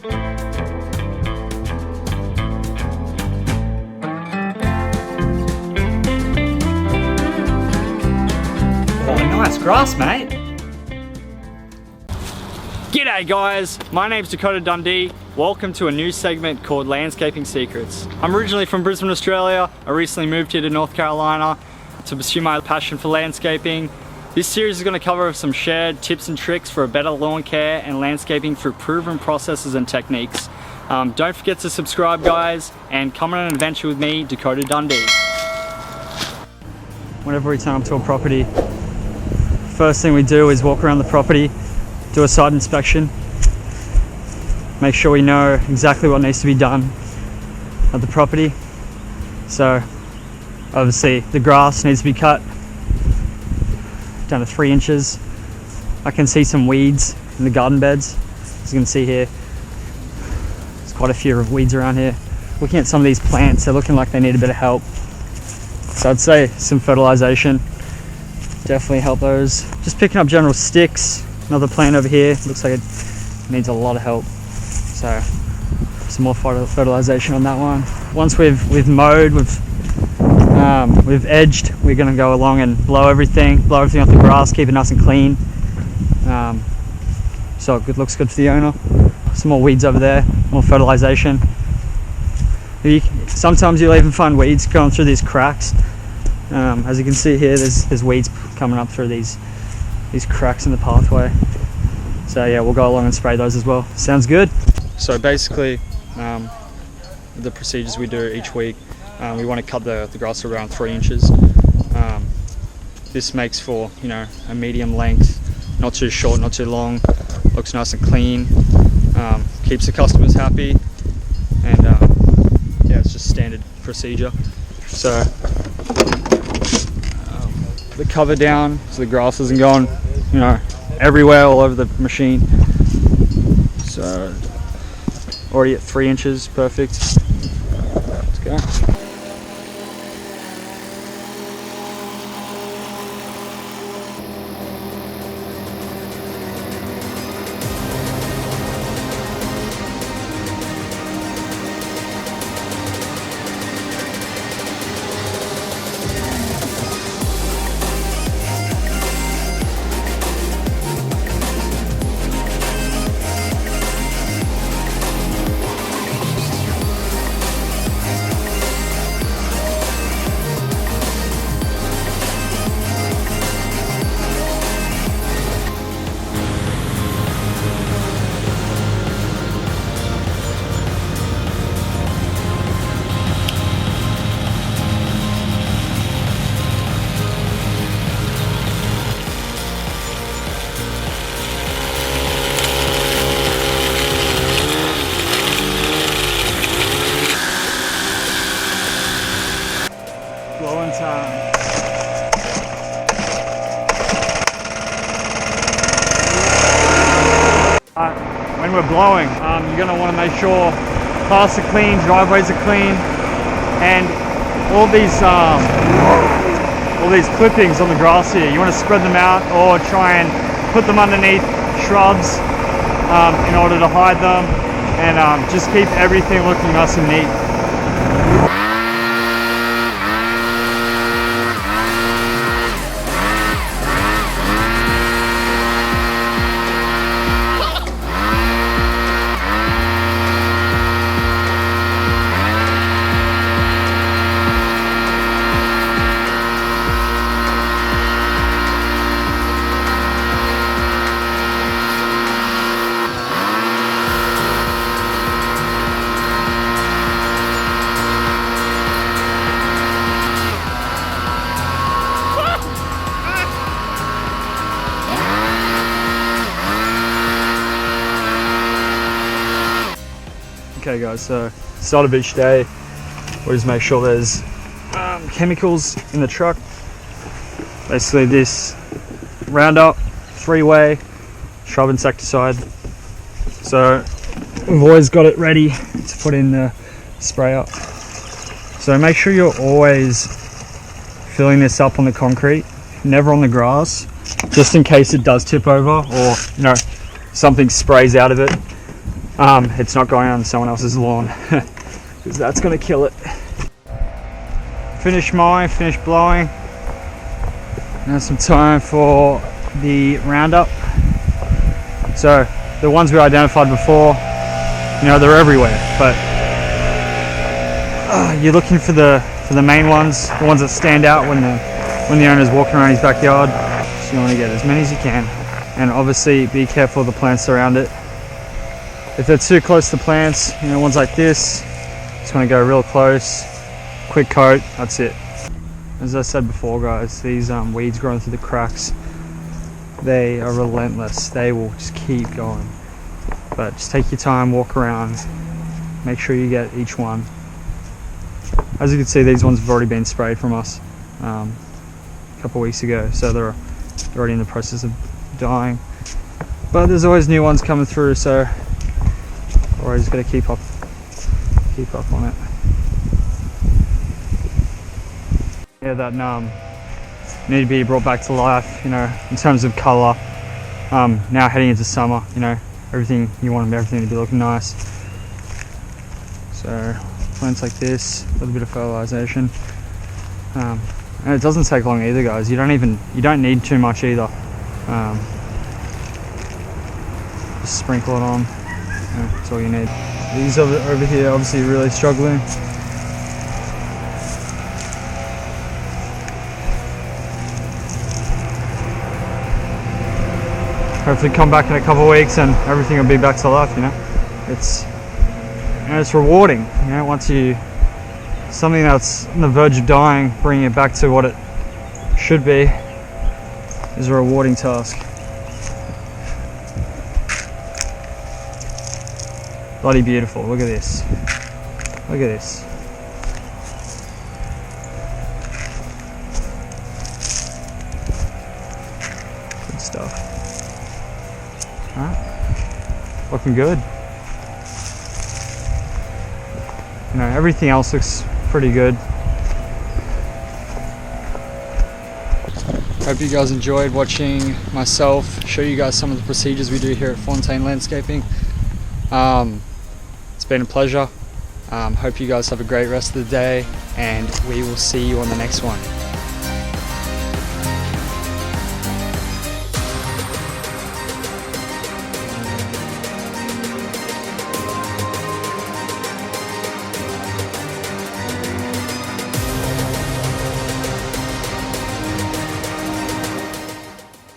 Oh, nice grass, mate. G'day guys, my name's Dakota Dundee. Welcome to a new segment called Landscaping Secrets. I'm originally from Brisbane, Australia. I recently moved here to North Carolina to pursue my passion for landscaping. This series is going to cover some shared tips and tricks for a better lawn care and landscaping through proven processes and techniques. Don't forget to subscribe guys, and come on an adventure with me, Dakota Dundee. Whenever we turn up to a property, first thing we do is walk around the property, do a site inspection, make sure we know exactly what needs to be done at the property. So obviously the grass needs to be cut down to 3 inches. I can see some weeds in the garden beds. As you can see here, there's quite a few weeds around here. Looking at some of these plants, they're looking like they need a bit of help. So I'd say some fertilization definitely help those. Just picking up general sticks. Another plant over here looks like it needs a lot of help. So some more fertilization on that one. Once we've mowed, we've edged, we're going to go along and blow everything off the grass, keep it nice and clean. So it looks good for the owner. Some more weeds over there, more fertilization. Sometimes you'll even find weeds going through these cracks. As you can see here, there's weeds coming up through these cracks in the pathway. So yeah, we'll go along and spray those as well. Sounds good. So basically, the procedures we do each week, we want to cut the grass around 3 inches. This makes for, you know, a medium length, not too short, not too long. Looks nice and clean. Keeps the customers happy, and yeah, it's just standard procedure. So the cover down so the grass isn't going, you know, everywhere all over the machine. So already at 3 inches, perfect. Let's go. Blowing time. When we're blowing, you're going to want to make sure paths are clean, driveways are clean, and all these clippings on the grass here, you want to spread them out or try and put them underneath shrubs in order to hide them, and just keep everything looking nice and neat. Okay guys, so start of each day, we just make sure there's chemicals in the truck. Basically this Roundup 3-way shrub insecticide. So we've always got it ready to put in the sprayer. So make sure you're always filling this up on the concrete, never on the grass, just in case it does tip over or, you know, something sprays out of it. It's not going on someone else's lawn because that's going to kill it. Finish mowing, finish blowing. Now some time for the roundup. So the ones we identified before, you know, they're everywhere, but you're looking for the main ones, the ones that stand out when the owner's walking around his backyard. So you want to get as many as you can, and obviously be careful of the plants around it. If they're too close to plants, you know, ones like this, just want to go real close, quick coat, that's it. As I said before, guys, these weeds growing through the cracks, they are relentless. They will just keep going. But just take your time, walk around, make sure you get each one. As you can see, these ones have already been sprayed from us a couple weeks ago, so they're already in the process of dying. But there's always new ones coming through, so always got to keep up on it. Yeah, that need to be brought back to life, you know, in terms of colour. Now heading into summer, you know, everything, you want everything to be looking nice. So plants like this, a little bit of fertilisation, and it doesn't take long either, guys. You don't need too much either. Just sprinkle it on. That's all you need. These over here obviously really struggling. Hopefully come back in a couple of weeks and everything will be back to life, you know. It's rewarding, you know, once something that's on the verge of dying, bringing it back to what it should be is a rewarding task. Bloody beautiful, look at this. Look at this. Good stuff. Alright, looking good. You know, everything else looks pretty good. Hope you guys enjoyed watching myself show you guys some of the procedures we do here at Fontaine Landscaping. It's been a pleasure. Hope you guys have a great rest of the day, and we will see you on the next one.